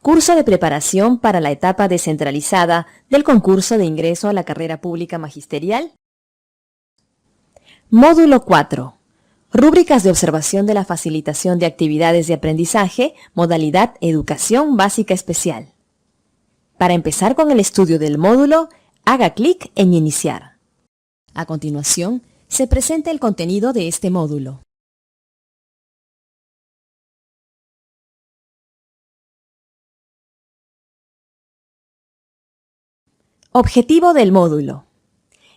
Curso de preparación para la etapa descentralizada del concurso de ingreso a la carrera pública magisterial. Módulo 4. Rúbricas de observación de la facilitación de actividades de aprendizaje, modalidad Educación Básica Especial. Para empezar con el estudio del módulo, haga clic en Iniciar. A continuación, se presenta el contenido de este módulo. Objetivo del módulo.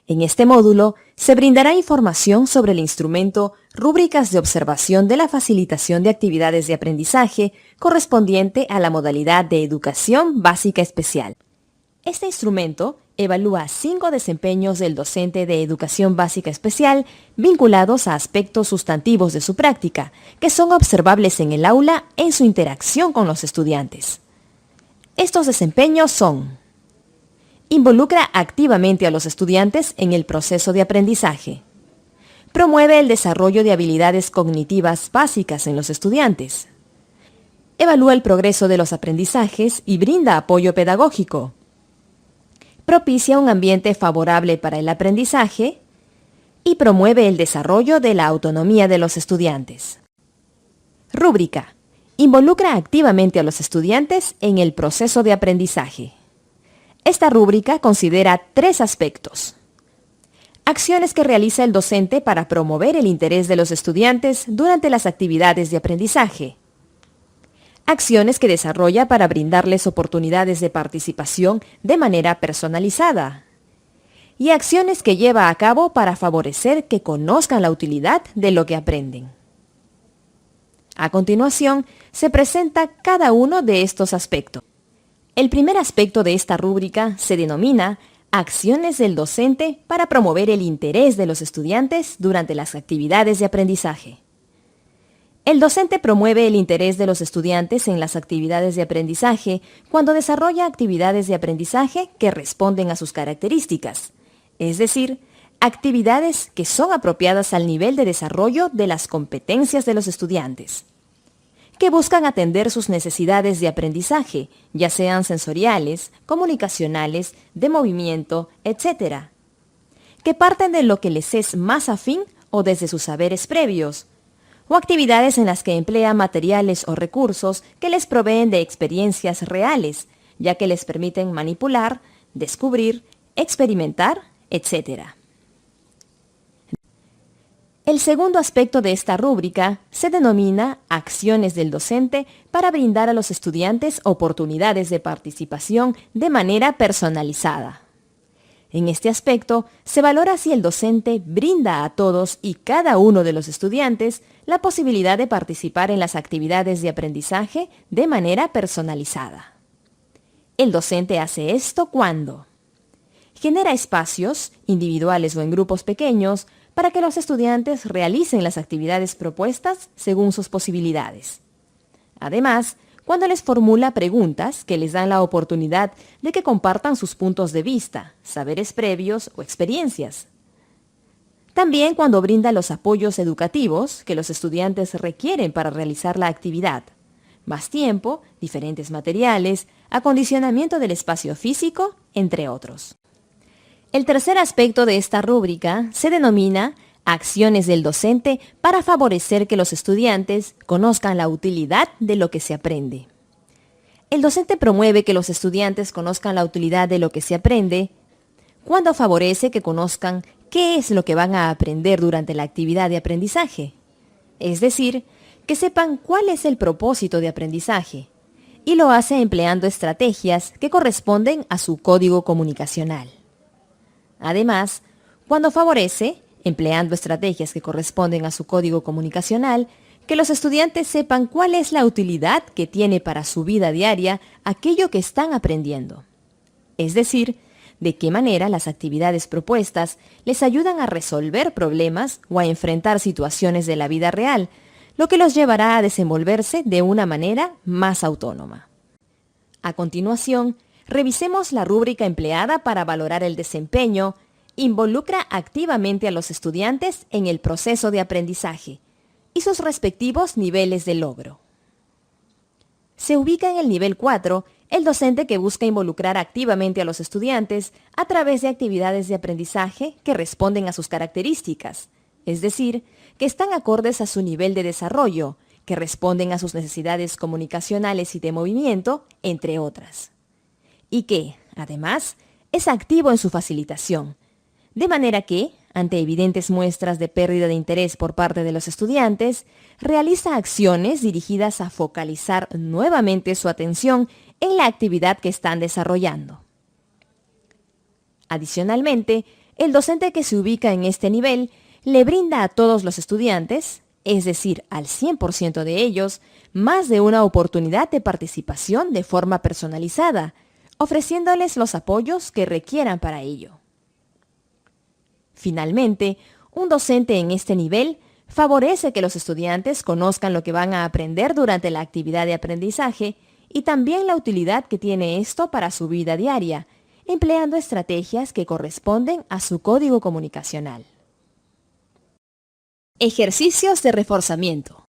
En este módulo se brindará información sobre el instrumento Rúbricas de observación de la facilitación de actividades de aprendizaje correspondiente a la modalidad de Educación Básica Especial. Este instrumento evalúa 5 desempeños del docente de Educación Básica Especial vinculados a aspectos sustantivos de su práctica, que son observables en el aula en su interacción con los estudiantes. Estos desempeños son: involucra activamente a los estudiantes en el proceso de aprendizaje. Promueve el desarrollo de habilidades cognitivas básicas en los estudiantes. Evalúa el progreso de los aprendizajes y brinda apoyo pedagógico. Propicia un ambiente favorable para el aprendizaje y promueve el desarrollo de la autonomía de los estudiantes. Rúbrica. Involucra activamente a los estudiantes en el proceso de aprendizaje. Esta rúbrica considera 3 aspectos: acciones que realiza el docente para promover el interés de los estudiantes durante las actividades de aprendizaje, acciones que desarrolla para brindarles oportunidades de participación de manera personalizada, y acciones que lleva a cabo para favorecer que conozcan la utilidad de lo que aprenden. A continuación, se presenta cada uno de estos aspectos. El primer aspecto de esta rúbrica se denomina acciones del docente para promover el interés de los estudiantes durante las actividades de aprendizaje. El docente promueve el interés de los estudiantes en las actividades de aprendizaje cuando desarrolla actividades de aprendizaje que responden a sus características, es decir, actividades que son apropiadas al nivel de desarrollo de las competencias de los estudiantes, que buscan atender sus necesidades de aprendizaje, ya sean sensoriales, comunicacionales, de movimiento, etc., que parten de lo que les es más afín o desde sus saberes previos, o actividades en las que emplean materiales o recursos que les proveen de experiencias reales, ya que les permiten manipular, descubrir, experimentar, etc. El segundo aspecto de esta rúbrica se denomina acciones del docente para brindar a los estudiantes oportunidades de participación de manera personalizada. En este aspecto, se valora si el docente brinda a todos y cada uno de los estudiantes la posibilidad de participar en las actividades de aprendizaje de manera personalizada. El docente hace esto cuando genera espacios, individuales o en grupos pequeños, para que los estudiantes realicen las actividades propuestas según sus posibilidades. Además, cuando les formula preguntas que les dan la oportunidad de que compartan sus puntos de vista, saberes previos o experiencias. También cuando brinda los apoyos educativos que los estudiantes requieren para realizar la actividad. Más tiempo, diferentes materiales, acondicionamiento del espacio físico, entre otros. El tercer aspecto de esta rúbrica se denomina acciones del docente para favorecer que los estudiantes conozcan la utilidad de lo que se aprende. El docente promueve que los estudiantes conozcan la utilidad de lo que se aprende cuando favorece que conozcan qué es lo que van a aprender durante la actividad de aprendizaje. Es decir, que sepan cuál es el propósito de aprendizaje, y lo hace empleando estrategias que corresponden a su código comunicacional. Además, cuando favorece, empleando estrategias que corresponden a su código comunicacional, que los estudiantes sepan cuál es la utilidad que tiene para su vida diaria aquello que están aprendiendo. Es decir, de qué manera las actividades propuestas les ayudan a resolver problemas o a enfrentar situaciones de la vida real, lo que los llevará a desenvolverse de una manera más autónoma. A continuación, revisemos la rúbrica empleada para valorar el desempeño. Involucra activamente a los estudiantes en el proceso de aprendizaje y sus respectivos niveles de logro. Se ubica en el nivel 4 el docente que busca involucrar activamente a los estudiantes a través de actividades de aprendizaje que responden a sus características, es decir, que están acordes a su nivel de desarrollo, que responden a sus necesidades comunicacionales y de movimiento, entre otras. Y que, además, es activo en su facilitación, de manera que, ante evidentes muestras de pérdida de interés por parte de los estudiantes, realiza acciones dirigidas a focalizar nuevamente su atención en la actividad que están desarrollando. Adicionalmente, el docente que se ubica en este nivel le brinda a todos los estudiantes, es decir, al 100% de ellos, más de una oportunidad de participación de forma personalizada, ofreciéndoles los apoyos que requieran para ello. Finalmente, un docente en este nivel favorece que los estudiantes conozcan lo que van a aprender durante la actividad de aprendizaje y también la utilidad que tiene esto para su vida diaria, empleando estrategias que corresponden a su código comunicacional. Ejercicios de reforzamiento.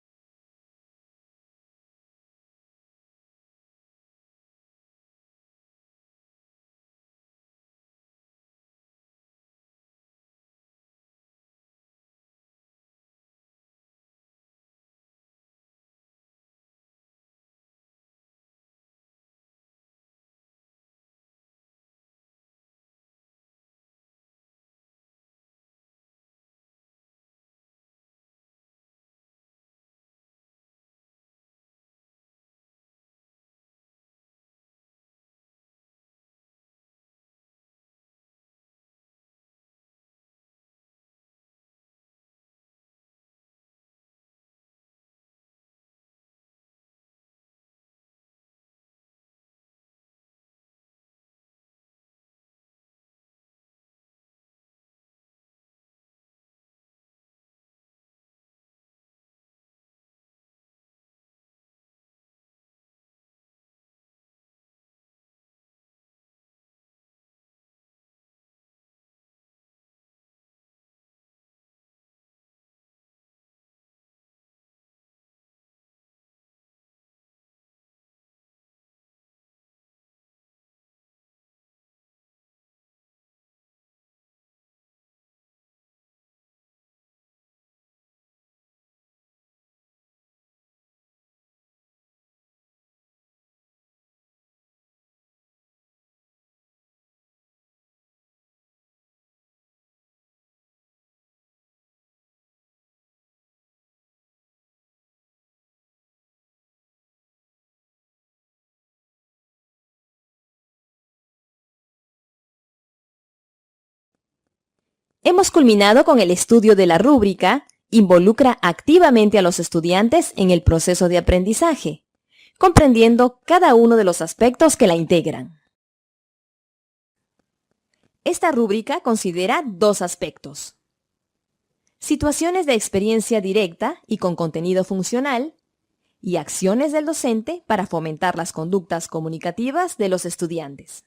Hemos culminado con el estudio de la rúbrica Involucra activamente a los estudiantes en el proceso de aprendizaje, comprendiendo cada uno de los aspectos que la integran. Esta rúbrica considera dos aspectos: situaciones de experiencia directa y con contenido funcional, y acciones del docente para fomentar las conductas comunicativas de los estudiantes.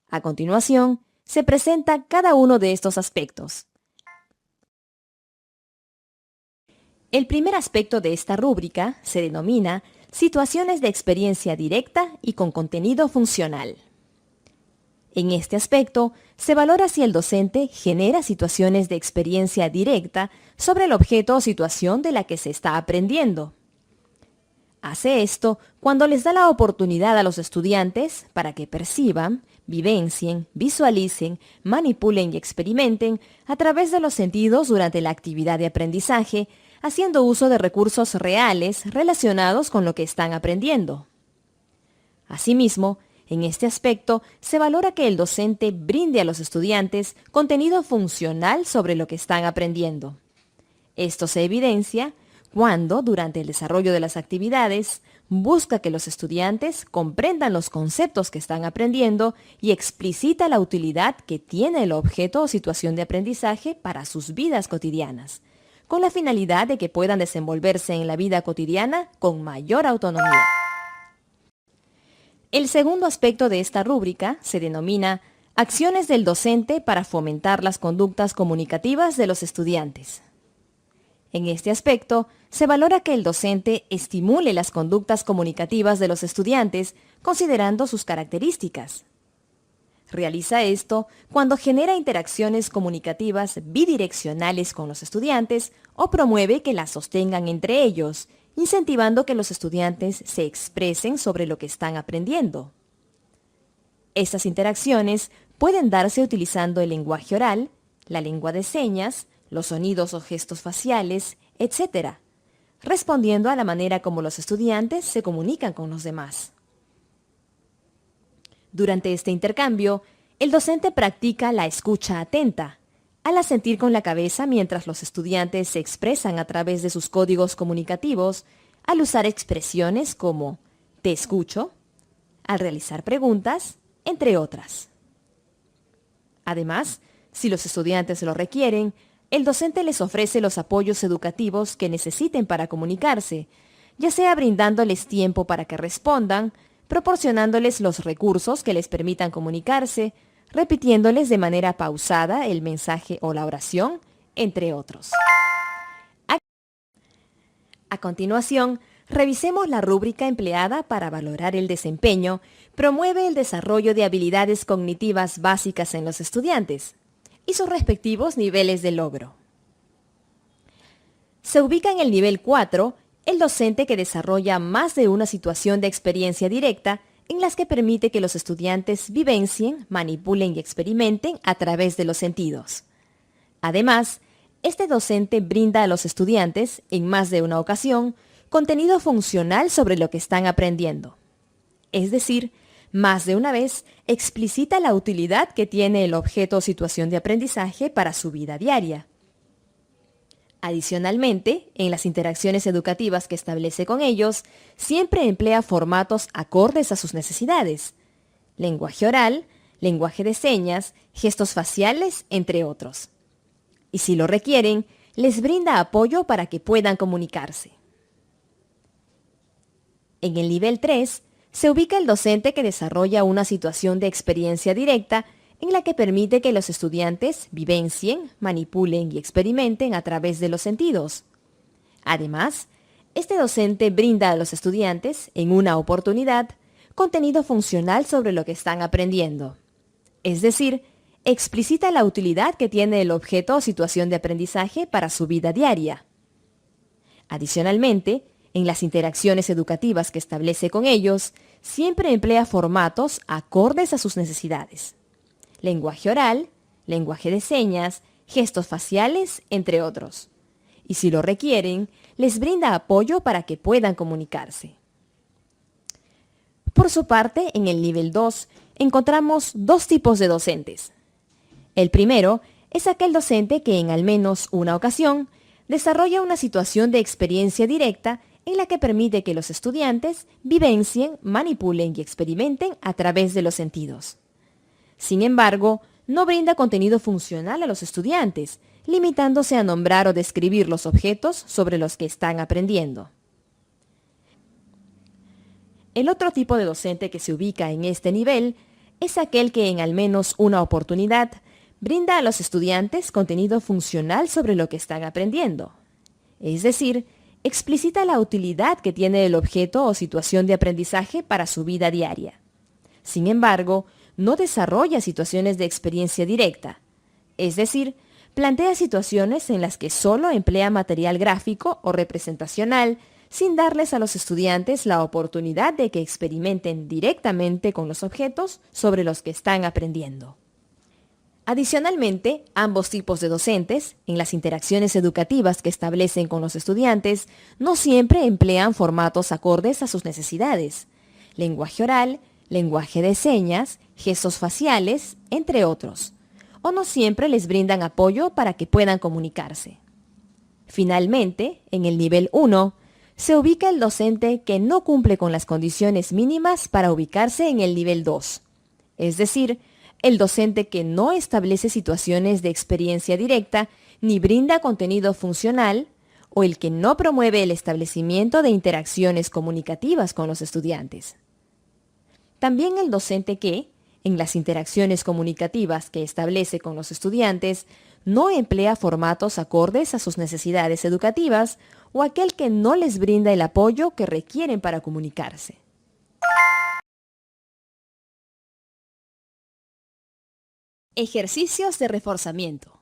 A continuación, se presenta cada uno de estos aspectos. El primer aspecto de esta rúbrica se denomina situaciones de experiencia directa y con contenido funcional. En este aspecto, se valora si el docente genera situaciones de experiencia directa sobre el objeto o situación de la que se está aprendiendo. Hace esto cuando les da la oportunidad a los estudiantes para que perciban, vivencien, visualicen, manipulen y experimenten a través de los sentidos durante la actividad de aprendizaje, haciendo uso de recursos reales relacionados con lo que están aprendiendo. Asimismo, en este aspecto, se valora que el docente brinde a los estudiantes contenido funcional sobre lo que están aprendiendo. Esto se evidencia cuando, durante el desarrollo de las actividades, busca que los estudiantes comprendan los conceptos que están aprendiendo y explicita la utilidad que tiene el objeto o situación de aprendizaje para sus vidas cotidianas, con la finalidad de que puedan desenvolverse en la vida cotidiana con mayor autonomía. El segundo aspecto de esta rúbrica se denomina acciones del docente para fomentar las conductas comunicativas de los estudiantes. En este aspecto, se valora que el docente estimule las conductas comunicativas de los estudiantes considerando sus características. Realiza esto cuando genera interacciones comunicativas bidireccionales con los estudiantes o promueve que las sostengan entre ellos, incentivando que los estudiantes se expresen sobre lo que están aprendiendo. Estas interacciones pueden darse utilizando el lenguaje oral, la lengua de señas, los sonidos o gestos faciales, etc., respondiendo a la manera como los estudiantes se comunican con los demás. Durante este intercambio, el docente practica la escucha atenta, al asentir con la cabeza mientras los estudiantes se expresan a través de sus códigos comunicativos, al usar expresiones como «te escucho», al realizar preguntas, entre otras. Además, si los estudiantes lo requieren, el docente les ofrece los apoyos educativos que necesiten para comunicarse, ya sea brindándoles tiempo para que respondan, proporcionándoles los recursos que les permitan comunicarse, repitiéndoles de manera pausada el mensaje o la oración, entre otros. A continuación, revisemos la rúbrica empleada para valorar el desempeño. Promueve el desarrollo de habilidades cognitivas básicas en los estudiantes y sus respectivos niveles de logro. Se ubica en el nivel 4 el docente que desarrolla más de una situación de experiencia directa en las que permite que los estudiantes vivencien, manipulen y experimenten a través de los sentidos. Además, este docente brinda a los estudiantes, en más de una ocasión, contenido funcional sobre lo que están aprendiendo. Es decir, más de una vez explicita la utilidad que tiene el objeto o situación de aprendizaje para su vida diaria. Adicionalmente, en las interacciones educativas que establece con ellos, siempre emplea formatos acordes a sus necesidades: lenguaje oral, lenguaje de señas, gestos faciales, entre otros. Y si lo requieren, les brinda apoyo para que puedan comunicarse. En el nivel 3, se ubica el docente que desarrolla una situación de experiencia directa en la que permite que los estudiantes vivencien, manipulen y experimenten a través de los sentidos. Además, este docente brinda a los estudiantes, en una oportunidad, contenido funcional sobre lo que están aprendiendo. Es decir, explicita la utilidad que tiene el objeto o situación de aprendizaje para su vida diaria. Adicionalmente, en las interacciones educativas que establece con ellos, siempre emplea formatos acordes a sus necesidades: lenguaje oral, lenguaje de señas, gestos faciales, entre otros. Y si lo requieren, les brinda apoyo para que puedan comunicarse. Por su parte, en el nivel 2, encontramos dos tipos de docentes. El primero es aquel docente que en al menos una ocasión desarrolla una situación de experiencia directa en la que permite que los estudiantes vivencien, manipulen y experimenten a través de los sentidos. Sin embargo, no brinda contenido funcional a los estudiantes, limitándose a nombrar o describir los objetos sobre los que están aprendiendo. El otro tipo de docente que se ubica en este nivel es aquel que en al menos una oportunidad brinda a los estudiantes contenido funcional sobre lo que están aprendiendo. Es decir, explicita la utilidad que tiene el objeto o situación de aprendizaje para su vida diaria. Sin embargo, no desarrolla situaciones de experiencia directa, es decir, plantea situaciones en las que solo emplea material gráfico o representacional sin darles a los estudiantes la oportunidad de que experimenten directamente con los objetos sobre los que están aprendiendo. Adicionalmente, ambos tipos de docentes, en las interacciones educativas que establecen con los estudiantes, no siempre emplean formatos acordes a sus necesidades: lenguaje oral, lenguaje de señas, gestos faciales, entre otros, o no siempre les brindan apoyo para que puedan comunicarse. Finalmente, en el nivel 1, se ubica el docente que no cumple con las condiciones mínimas para ubicarse en el nivel 2, es decir, el docente que no establece situaciones de experiencia directa ni brinda contenido funcional, o el que no promueve el establecimiento de interacciones comunicativas con los estudiantes. También el docente que, En las interacciones comunicativas que establece con los estudiantes, no emplea formatos acordes a sus necesidades educativas o aquel que no les brinda el apoyo que requieren para comunicarse. Ejercicios de reforzamiento.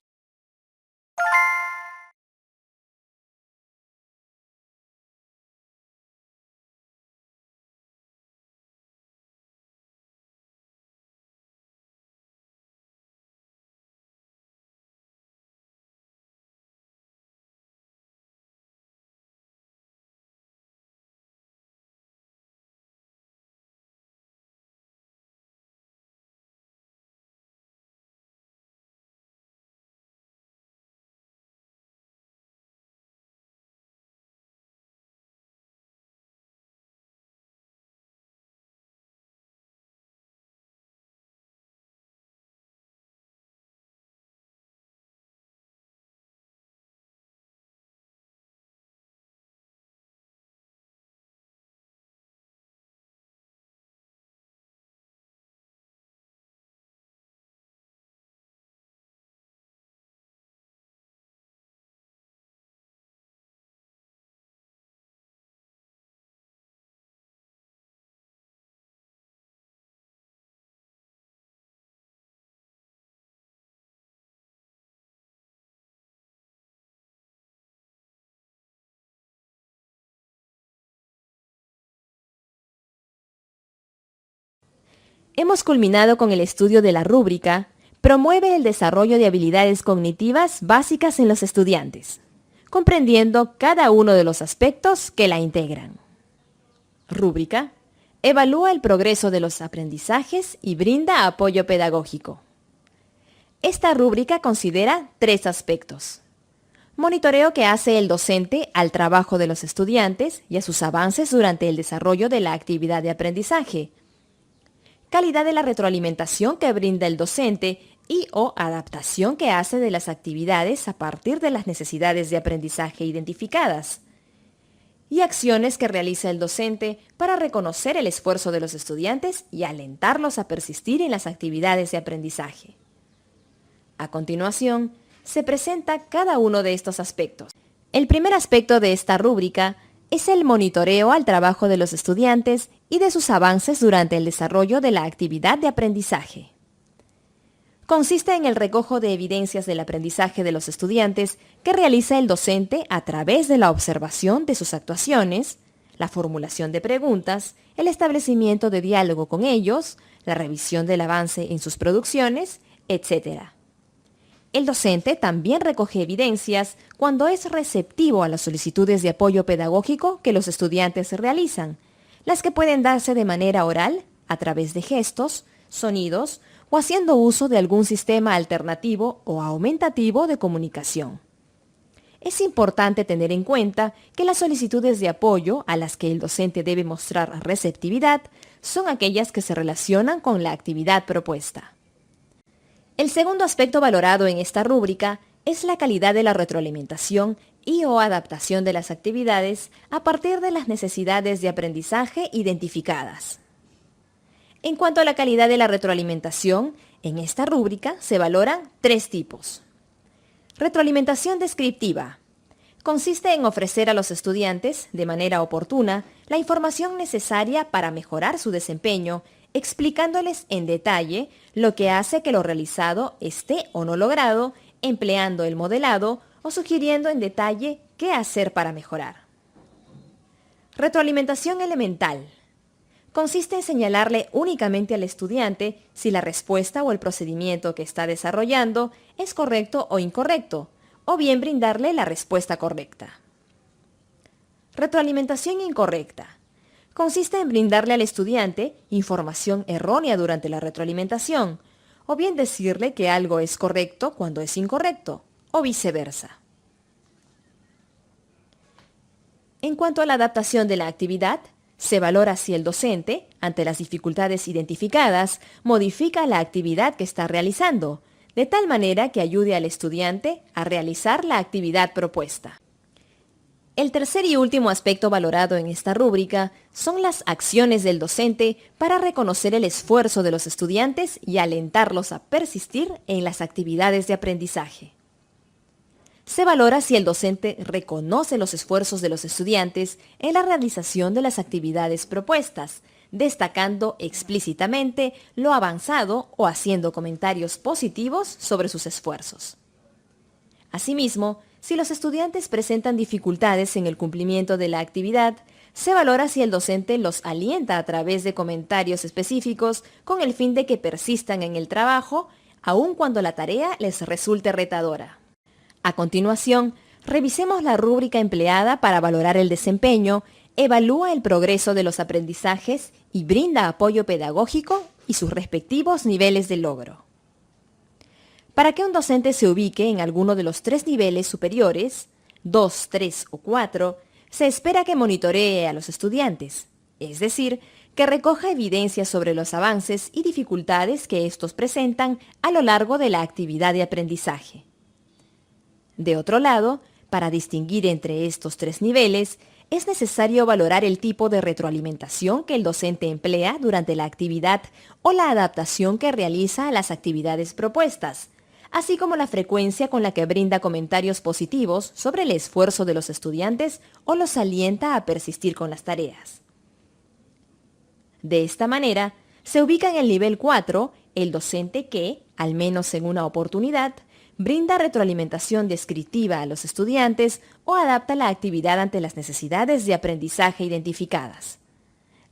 Hemos culminado con el estudio de la rúbrica Promueve el desarrollo de habilidades cognitivas básicas en los estudiantes, comprendiendo cada uno de los aspectos que la integran. Rúbrica. Evalúa el progreso de los aprendizajes y brinda apoyo pedagógico. Esta rúbrica considera 3 aspectos. Monitoreo que hace el docente al trabajo de los estudiantes y a sus avances durante el desarrollo de la actividad de aprendizaje. Calidad de la retroalimentación que brinda el docente y o adaptación que hace de las actividades a partir de las necesidades de aprendizaje identificadas. Y acciones que realiza el docente para reconocer el esfuerzo de los estudiantes y alentarlos a persistir en las actividades de aprendizaje. A continuación, se presenta cada uno de estos aspectos. El primer aspecto de esta rúbrica es el monitoreo al trabajo de los estudiantes y de sus avances durante el desarrollo de la actividad de aprendizaje. Consiste en el recojo de evidencias del aprendizaje de los estudiantes que realiza el docente a través de la observación de sus actuaciones, la formulación de preguntas, el establecimiento de diálogo con ellos, la revisión del avance en sus producciones, etc. El docente también recoge evidencias cuando es receptivo a las solicitudes de apoyo pedagógico que los estudiantes realizan, las que pueden darse de manera oral, a través de gestos, sonidos o haciendo uso de algún sistema alternativo o aumentativo de comunicación. Es importante tener en cuenta que las solicitudes de apoyo a las que el docente debe mostrar receptividad son aquellas que se relacionan con la actividad propuesta. El segundo aspecto valorado en esta rúbrica es la calidad de la retroalimentación y o adaptación de las actividades a partir de las necesidades de aprendizaje identificadas. En cuanto a la calidad de la retroalimentación, en esta rúbrica se valoran 3 tipos. Retroalimentación descriptiva. Consiste en ofrecer a los estudiantes, de manera oportuna, la información necesaria para mejorar su desempeño, explicándoles en detalle lo que hace que lo realizado esté o no logrado, empleando el modelado o sugiriendo en detalle qué hacer para mejorar. Retroalimentación elemental. Consiste en señalarle únicamente al estudiante si la respuesta o el procedimiento que está desarrollando es correcto o incorrecto, o bien brindarle la respuesta correcta. Retroalimentación incorrecta. Consiste en brindarle al estudiante información errónea durante la retroalimentación, o bien decirle que algo es correcto cuando es incorrecto, o viceversa. En cuanto a la adaptación de la actividad, se valora si el docente, ante las dificultades identificadas, modifica la actividad que está realizando, de tal manera que ayude al estudiante a realizar la actividad propuesta. El tercer y último aspecto valorado en esta rúbrica son las acciones del docente para reconocer el esfuerzo de los estudiantes y alentarlos a persistir en las actividades de aprendizaje. Se valora si el docente reconoce los esfuerzos de los estudiantes en la realización de las actividades propuestas, destacando explícitamente lo avanzado o haciendo comentarios positivos sobre sus esfuerzos. Asimismo, si los estudiantes presentan dificultades en el cumplimiento de la actividad, se valora si el docente los alienta a través de comentarios específicos con el fin de que persistan en el trabajo, aun cuando la tarea les resulte retadora. A continuación, revisemos la rúbrica empleada para valorar el desempeño, evalúa el progreso de los aprendizajes y brinda apoyo pedagógico y sus respectivos niveles de logro. Para que un docente se ubique en alguno de los tres niveles superiores, 2, 3 o 4, se espera que monitoree a los estudiantes, es decir, que recoja evidencia sobre los avances y dificultades que estos presentan a lo largo de la actividad de aprendizaje. De otro lado, para distinguir entre estos tres niveles, es necesario valorar el tipo de retroalimentación que el docente emplea durante la actividad o la adaptación que realiza a las actividades propuestas, así como la frecuencia con la que brinda comentarios positivos sobre el esfuerzo de los estudiantes o los alienta a persistir con las tareas. De esta manera, se ubica en el nivel 4 el docente que, al menos en una oportunidad, brinda retroalimentación descriptiva a los estudiantes o adapta la actividad ante las necesidades de aprendizaje identificadas.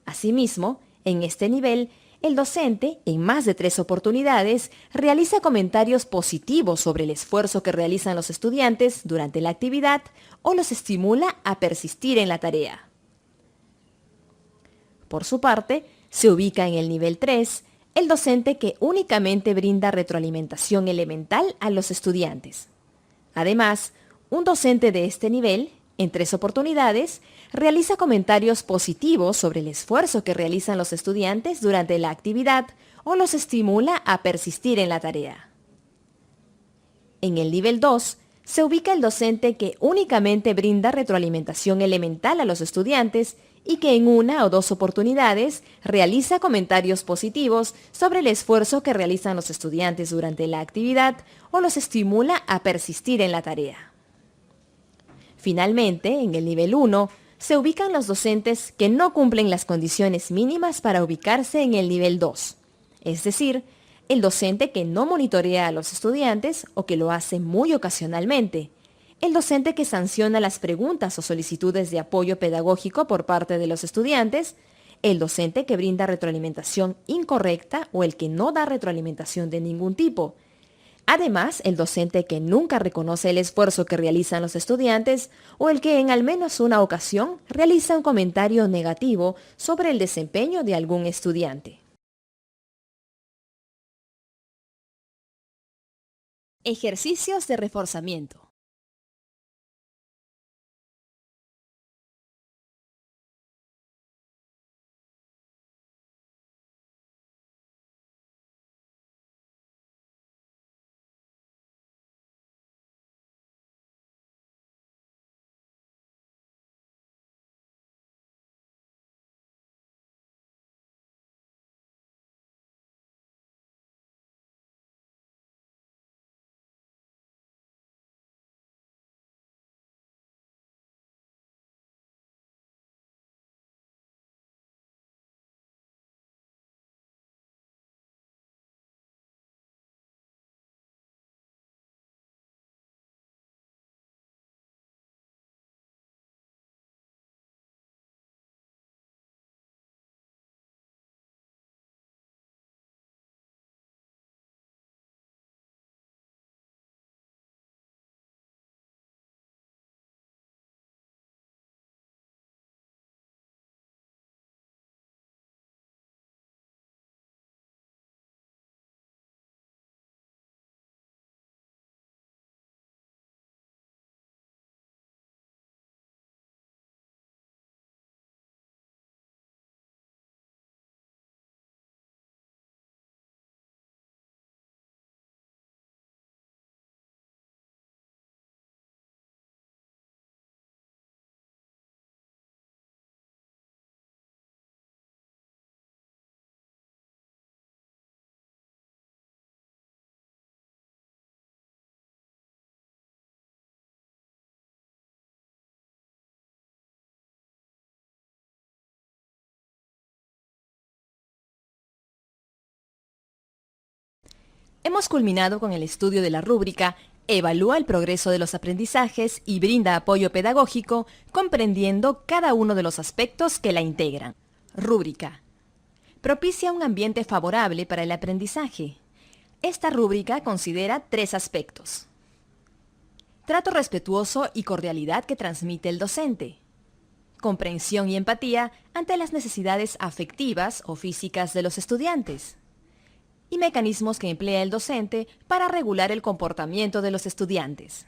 Asimismo, en este nivel, el docente, en más de 3 oportunidades, realiza comentarios positivos sobre el esfuerzo que realizan los estudiantes durante la actividad o los estimula a persistir en la tarea. Por su parte, se ubica en el nivel 3 el docente que únicamente brinda retroalimentación elemental a los estudiantes. Además, un docente de este nivel, en 3 oportunidades, realiza comentarios positivos sobre el esfuerzo que realizan los estudiantes durante la actividad o los estimula a persistir en la tarea. En el nivel 2, se ubica el docente que únicamente brinda retroalimentación elemental a los estudiantes y que en 1 o 2 oportunidades realiza comentarios positivos sobre el esfuerzo que realizan los estudiantes durante la actividad o los estimula a persistir en la tarea. Finalmente, en el nivel 1, se ubican los docentes que no cumplen las condiciones mínimas para ubicarse en el nivel 2, es decir, el docente que no monitorea a los estudiantes o que lo hace muy ocasionalmente, el docente que sanciona las preguntas o solicitudes de apoyo pedagógico por parte de los estudiantes, el docente que brinda retroalimentación incorrecta o el que no da retroalimentación de ningún tipo. Además, el docente que nunca reconoce el esfuerzo que realizan los estudiantes o el que en al menos una ocasión realiza un comentario negativo sobre el desempeño de algún estudiante. Ejercicios de reforzamiento. Hemos culminado con el estudio de la rúbrica Evalúa el progreso de los aprendizajes y brinda apoyo pedagógico comprendiendo cada uno de los aspectos que la integran. Rúbrica. Propicia un ambiente favorable para el aprendizaje. Esta rúbrica considera 3 aspectos. Trato respetuoso y cordialidad que transmite el docente. Comprensión y empatía ante las necesidades afectivas o físicas de los estudiantes. Y mecanismos que emplea el docente para regular el comportamiento de los estudiantes.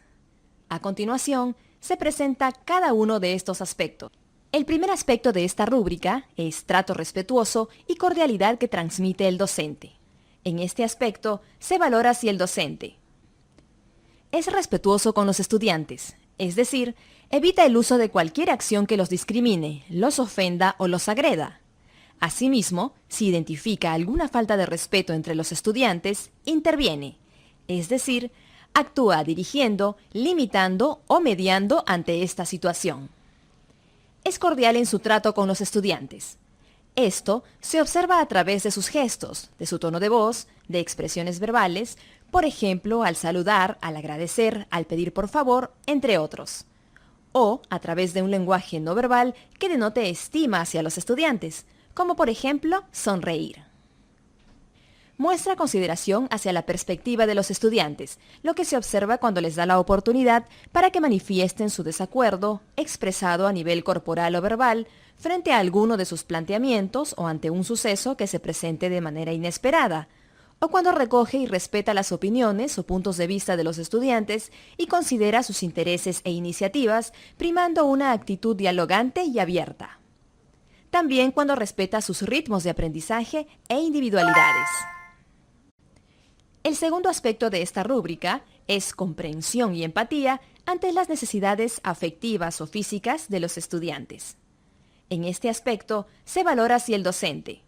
A continuación, se presenta cada uno de estos aspectos. El primer aspecto de esta rúbrica es trato respetuoso y cordialidad que transmite el docente. En este aspecto, se valora si el docente es respetuoso con los estudiantes, es decir, evita el uso de cualquier acción que los discrimine, los ofenda o los agreda. Asimismo, si identifica alguna falta de respeto entre los estudiantes, interviene, es decir, actúa dirigiendo, limitando o mediando ante esta situación. Es cordial en su trato con los estudiantes. Esto se observa a través de sus gestos, de su tono de voz, de expresiones verbales, por ejemplo, al saludar, al agradecer, al pedir por favor, entre otros. O a través de un lenguaje no verbal que denote estima hacia los estudiantes, como por ejemplo, sonreír. Muestra consideración hacia la perspectiva de los estudiantes, lo que se observa cuando les da la oportunidad para que manifiesten su desacuerdo, expresado a nivel corporal o verbal, frente a alguno de sus planteamientos o ante un suceso que se presente de manera inesperada, o cuando recoge y respeta las opiniones o puntos de vista de los estudiantes y considera sus intereses e iniciativas, primando una actitud dialogante y abierta. También cuando respeta sus ritmos de aprendizaje e individualidades. El segundo aspecto de esta rúbrica es comprensión y empatía ante las necesidades afectivas o físicas de los estudiantes. En este aspecto se valora si el docente,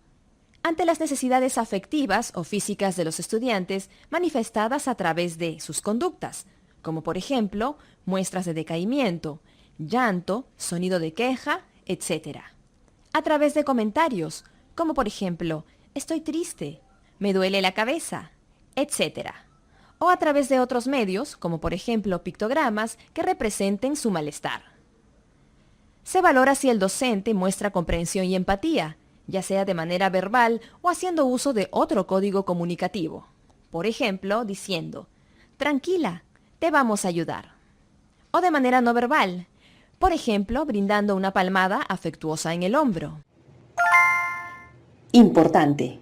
ante las necesidades afectivas o físicas de los estudiantes manifestadas a través de sus conductas, como por ejemplo, muestras de decaimiento, llanto, sonido de queja, etc. A través de comentarios, como por ejemplo, estoy triste, me duele la cabeza, etc. O a través de otros medios, como por ejemplo pictogramas que representen su malestar. Se valora si el docente muestra comprensión y empatía, ya sea de manera verbal o haciendo uso de otro código comunicativo. Por ejemplo, diciendo, tranquila, te vamos a ayudar. O de manera no verbal, por ejemplo, brindando una palmada afectuosa en el hombro. Importante.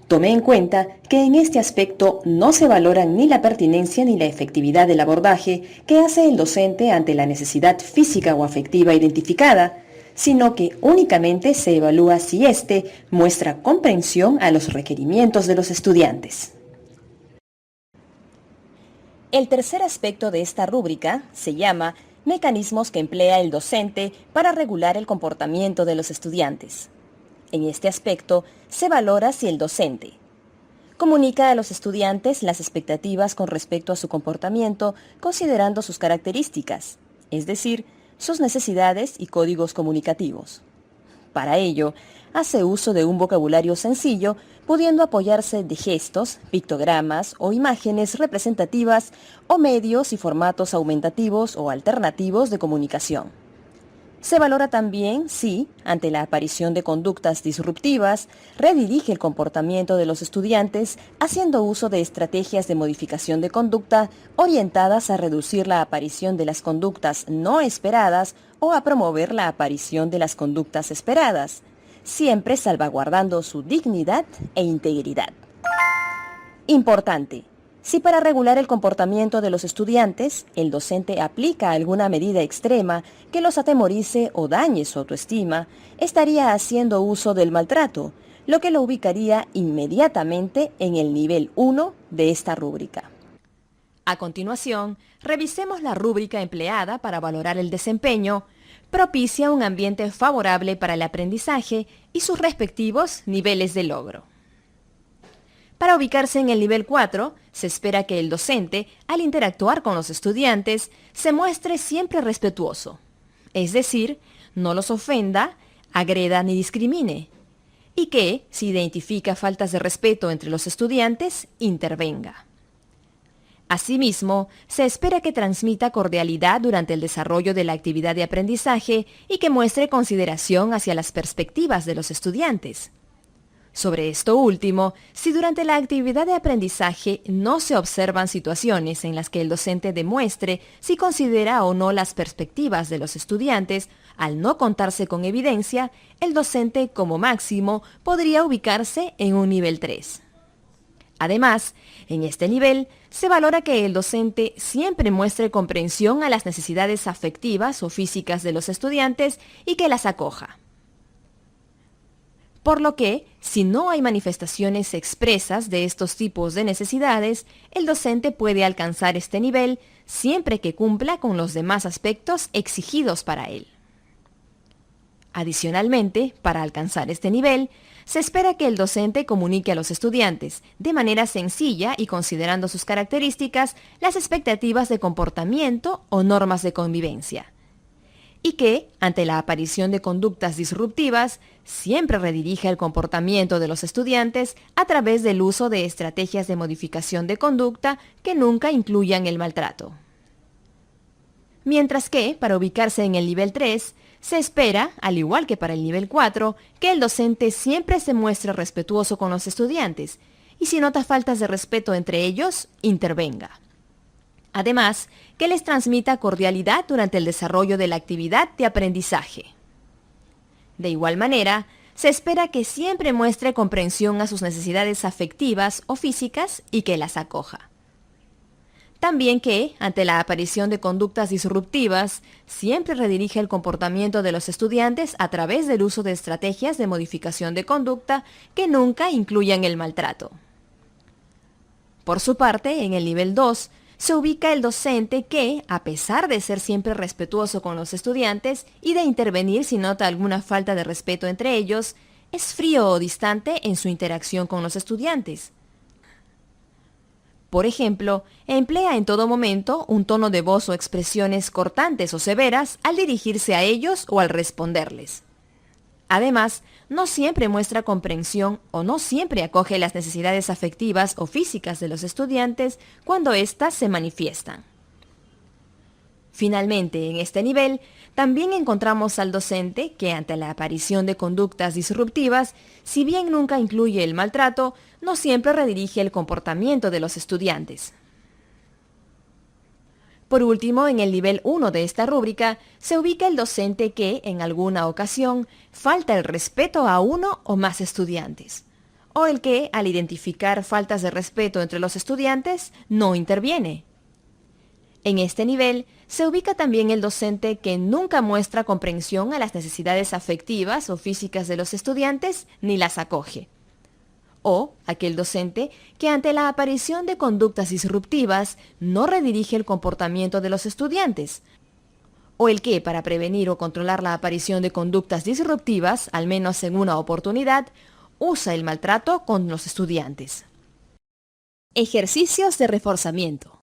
Tome en cuenta que en este aspecto no se valoran ni la pertinencia ni la efectividad del abordaje que hace el docente ante la necesidad física o afectiva identificada, sino que únicamente se evalúa si éste muestra comprensión a los requerimientos de los estudiantes. El tercer aspecto de esta rúbrica se llama mecanismos que emplea el docente para regular el comportamiento de los estudiantes. En este aspecto se valora si el docente comunica a los estudiantes las expectativas con respecto a su comportamiento considerando sus características, es decir, sus necesidades y códigos comunicativos. Para ello, hace uso de un vocabulario sencillo, pudiendo apoyarse de gestos, pictogramas o imágenes representativas o medios y formatos aumentativos o alternativos de comunicación. Se valora también si, ante la aparición de conductas disruptivas, redirige el comportamiento de los estudiantes haciendo uso de estrategias de modificación de conducta orientadas a reducir la aparición de las conductas no esperadas o a promover la aparición de las conductas esperadas, siempre salvaguardando su dignidad e integridad. Importante. Si para regular el comportamiento de los estudiantes, el docente aplica alguna medida extrema que los atemorice o dañe su autoestima, estaría haciendo uso del maltrato, lo que lo ubicaría inmediatamente en el nivel 1 de esta rúbrica. A continuación, revisemos la rúbrica empleada para valorar el desempeño. Propicia un ambiente favorable para el aprendizaje y sus respectivos niveles de logro. Para ubicarse en el nivel 4, se espera que el docente, al interactuar con los estudiantes, se muestre siempre respetuoso, es decir, no los ofenda, agreda ni discrimine. y que, si identifica faltas de respeto entre los estudiantes, intervenga. Asimismo, se espera que transmita cordialidad durante el desarrollo de la actividad de aprendizaje y que muestre consideración hacia las perspectivas de los estudiantes. Sobre esto último, si durante la actividad de aprendizaje no se observan situaciones en las que el docente demuestre si considera o no las perspectivas de los estudiantes, al no contarse con evidencia, el docente como máximo podría ubicarse en un nivel 3. Además, en este nivel se valora que el docente siempre muestre comprensión a las necesidades afectivas o físicas de los estudiantes y que las acoja. Por lo que, si no hay manifestaciones expresas de estos tipos de necesidades, el docente puede alcanzar este nivel siempre que cumpla con los demás aspectos exigidos para él. Adicionalmente, para alcanzar este nivel, se espera que el docente comunique a los estudiantes, de manera sencilla y considerando sus características, las expectativas de comportamiento o normas de convivencia. Y que, ante la aparición de conductas disruptivas, siempre redirija el comportamiento de los estudiantes a través del uso de estrategias de modificación de conducta que nunca incluyan el maltrato. Mientras que, para ubicarse en el nivel 3, se espera, al igual que para el nivel 4, que el docente siempre se muestre respetuoso con los estudiantes y si nota faltas de respeto entre ellos, intervenga. Además, que les transmita cordialidad durante el desarrollo de la actividad de aprendizaje. De igual manera, se espera que siempre muestre comprensión a sus necesidades afectivas o físicas y que las acoja. También que, ante la aparición de conductas disruptivas, siempre redirige el comportamiento de los estudiantes a través del uso de estrategias de modificación de conducta que nunca incluyan el maltrato. Por su parte, en el nivel 2, se ubica el docente que, a pesar de ser siempre respetuoso con los estudiantes y de intervenir si nota alguna falta de respeto entre ellos, es frío o distante en su interacción con los estudiantes. Por ejemplo, emplea en todo momento un tono de voz o expresiones cortantes o severas al dirigirse a ellos o al responderles. Además, no siempre muestra comprensión o no siempre acoge las necesidades afectivas o físicas de los estudiantes cuando éstas se manifiestan. Finalmente, en este nivel, también encontramos al docente que ante la aparición de conductas disruptivas, si bien nunca incluye el maltrato, no siempre redirige el comportamiento de los estudiantes. Por último, en el nivel 1 de esta rúbrica, se ubica el docente que, en alguna ocasión, falta el respeto a uno o más estudiantes, o el que, al identificar faltas de respeto entre los estudiantes, no interviene. En este nivel, se ubica también el docente que nunca muestra comprensión a las necesidades afectivas o físicas de los estudiantes ni las acoge. O aquel docente que ante la aparición de conductas disruptivas no redirige el comportamiento de los estudiantes. O el que, para prevenir o controlar la aparición de conductas disruptivas, al menos en una oportunidad, usa el maltrato con los estudiantes. Ejercicios de reforzamiento.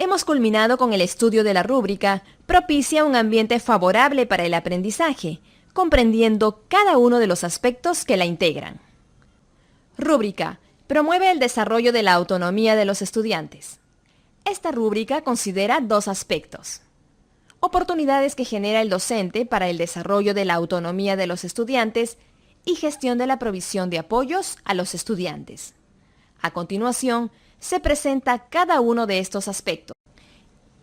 Hemos culminado con el estudio de la rúbrica Propicia un ambiente favorable para el aprendizaje, comprendiendo cada uno de los aspectos que la integran. Rúbrica promueve el desarrollo de la autonomía de los estudiantes. Esta rúbrica considera dos aspectos: oportunidades que genera el docente para el desarrollo de la autonomía de los estudiantes y gestión de la provisión de apoyos a los estudiantes. A continuación, se presenta cada uno de estos aspectos.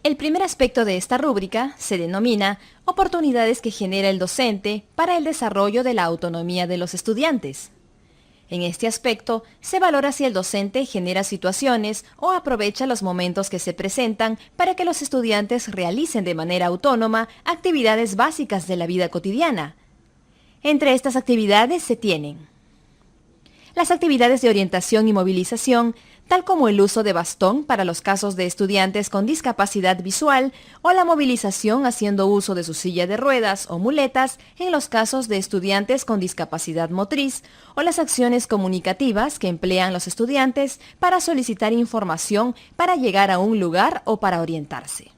El primer aspecto de esta rúbrica se denomina oportunidades que genera el docente para el desarrollo de la autonomía de los estudiantes. En este aspecto, se valora si el docente genera situaciones o aprovecha los momentos que se presentan para que los estudiantes realicen de manera autónoma actividades básicas de la vida cotidiana. Entre estas actividades se tienen las actividades de orientación y movilización, tal como el uso de bastón para los casos de estudiantes con discapacidad visual o la movilización haciendo uso de su silla de ruedas o muletas en los casos de estudiantes con discapacidad motriz, o las acciones comunicativas que emplean los estudiantes para solicitar información para llegar a un lugar o para orientarse.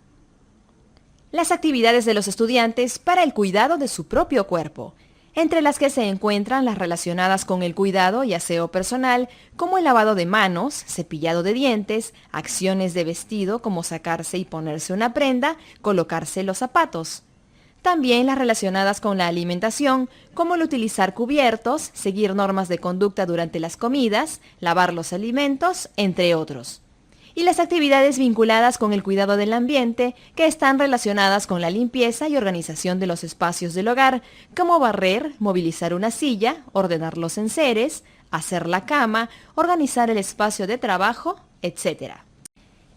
Las actividades de los estudiantes para el cuidado de su propio cuerpo, entre las que se encuentran las relacionadas con el cuidado y aseo personal, como el lavado de manos, cepillado de dientes, acciones de vestido como sacarse y ponerse una prenda, colocarse los zapatos. También las relacionadas con la alimentación, como el utilizar cubiertos, seguir normas de conducta durante las comidas, lavar los alimentos, entre otros. Y las actividades vinculadas con el cuidado del ambiente, que están relacionadas con la limpieza y organización de los espacios del hogar, como barrer, movilizar una silla, ordenar los enseres, hacer la cama, organizar el espacio de trabajo, etc.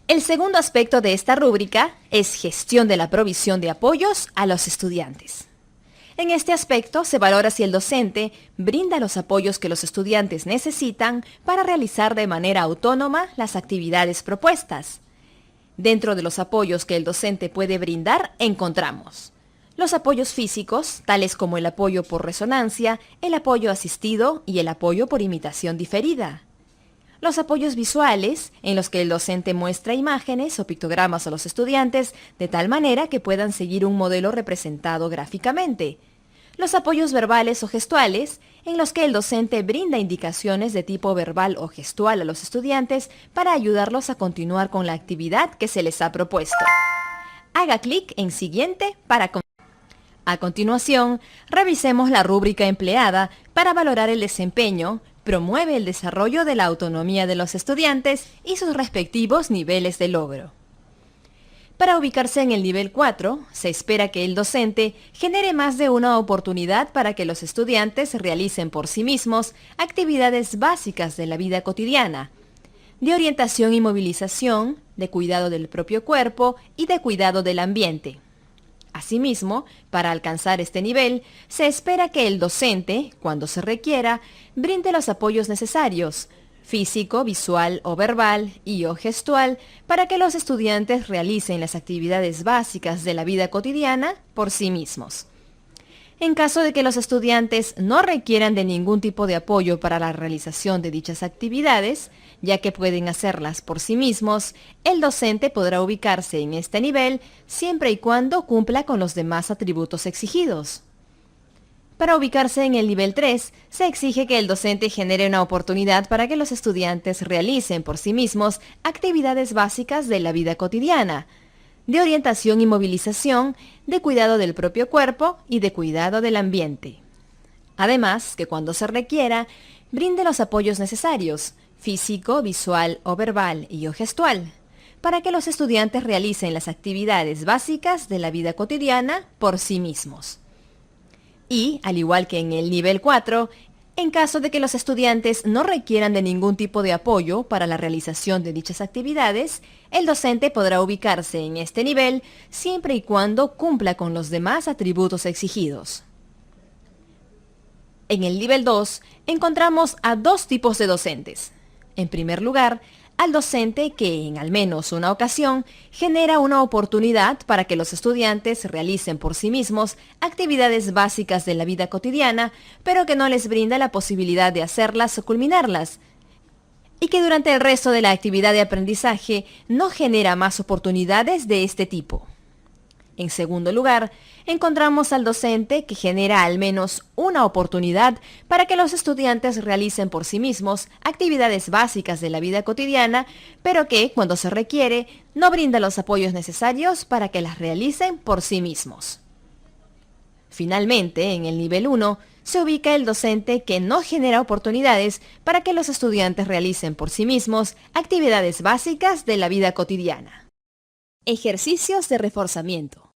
El segundo aspecto de esta rúbrica es gestión de la provisión de apoyos a los estudiantes. En este aspecto se valora si el docente brinda los apoyos que los estudiantes necesitan para realizar de manera autónoma las actividades propuestas. Dentro de los apoyos que el docente puede brindar encontramos los apoyos físicos, tales como el apoyo por resonancia, el apoyo asistido y el apoyo por imitación diferida. Los apoyos visuales, en los que el docente muestra imágenes o pictogramas a los estudiantes de tal manera que puedan seguir un modelo representado gráficamente. Los apoyos verbales o gestuales, en los que el docente brinda indicaciones de tipo verbal o gestual a los estudiantes para ayudarlos a continuar con la actividad que se les ha propuesto. Haga clic en Siguiente para continuar. A continuación, revisemos la rúbrica empleada para valorar el desempeño. Promueve el desarrollo de la autonomía de los estudiantes y sus respectivos niveles de logro. Para ubicarse en el nivel 4, se espera que el docente genere más de una oportunidad para que los estudiantes realicen por sí mismos actividades básicas de la vida cotidiana, de orientación y movilización, de cuidado del propio cuerpo y de cuidado del ambiente. Asimismo, para alcanzar este nivel, se espera que el docente, cuando se requiera, brinde los apoyos necesarios, físico, visual o verbal y o gestual, para que los estudiantes realicen las actividades básicas de la vida cotidiana por sí mismos. En caso de que los estudiantes no requieran de ningún tipo de apoyo para la realización de dichas actividades, ya que pueden hacerlas por sí mismos, el docente podrá ubicarse en este nivel siempre y cuando cumpla con los demás atributos exigidos. Para ubicarse en el nivel 3, se exige que el docente genere una oportunidad para que los estudiantes realicen por sí mismos actividades básicas de la vida cotidiana, de orientación y movilización, de cuidado del propio cuerpo y de cuidado del ambiente. Además, que cuando se requiera, brinde los apoyos necesarios, físico, visual o verbal y o gestual, para que los estudiantes realicen las actividades básicas de la vida cotidiana por sí mismos. Y, al igual que en el nivel 4, en caso de que los estudiantes no requieran de ningún tipo de apoyo para la realización de dichas actividades, el docente podrá ubicarse en este nivel siempre y cuando cumpla con los demás atributos exigidos. En el nivel 2 encontramos a dos tipos de docentes. En primer lugar, al docente que, en al menos una ocasión, genera una oportunidad para que los estudiantes realicen por sí mismos actividades básicas de la vida cotidiana, pero que no les brinda la posibilidad de hacerlas o culminarlas. y que durante el resto de la actividad de aprendizaje no genera más oportunidades de este tipo. En segundo lugar, encontramos al docente que genera al menos una oportunidad para que los estudiantes realicen por sí mismos actividades básicas de la vida cotidiana, pero que, cuando se requiere, no brinda los apoyos necesarios para que las realicen por sí mismos. Finalmente, en el nivel 1, se ubica el docente que no genera oportunidades para que los estudiantes realicen por sí mismos actividades básicas de la vida cotidiana. Ejercicios de reforzamiento.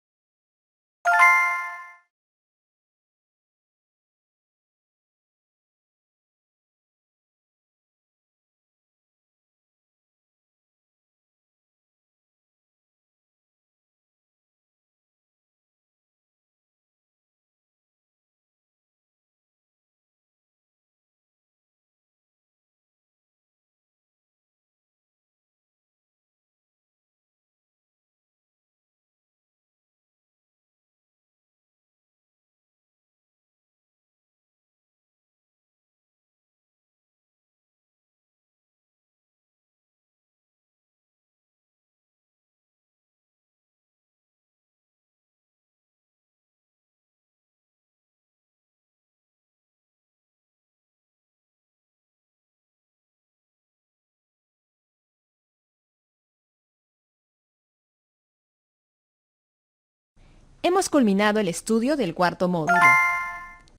Hemos culminado el estudio del cuarto módulo.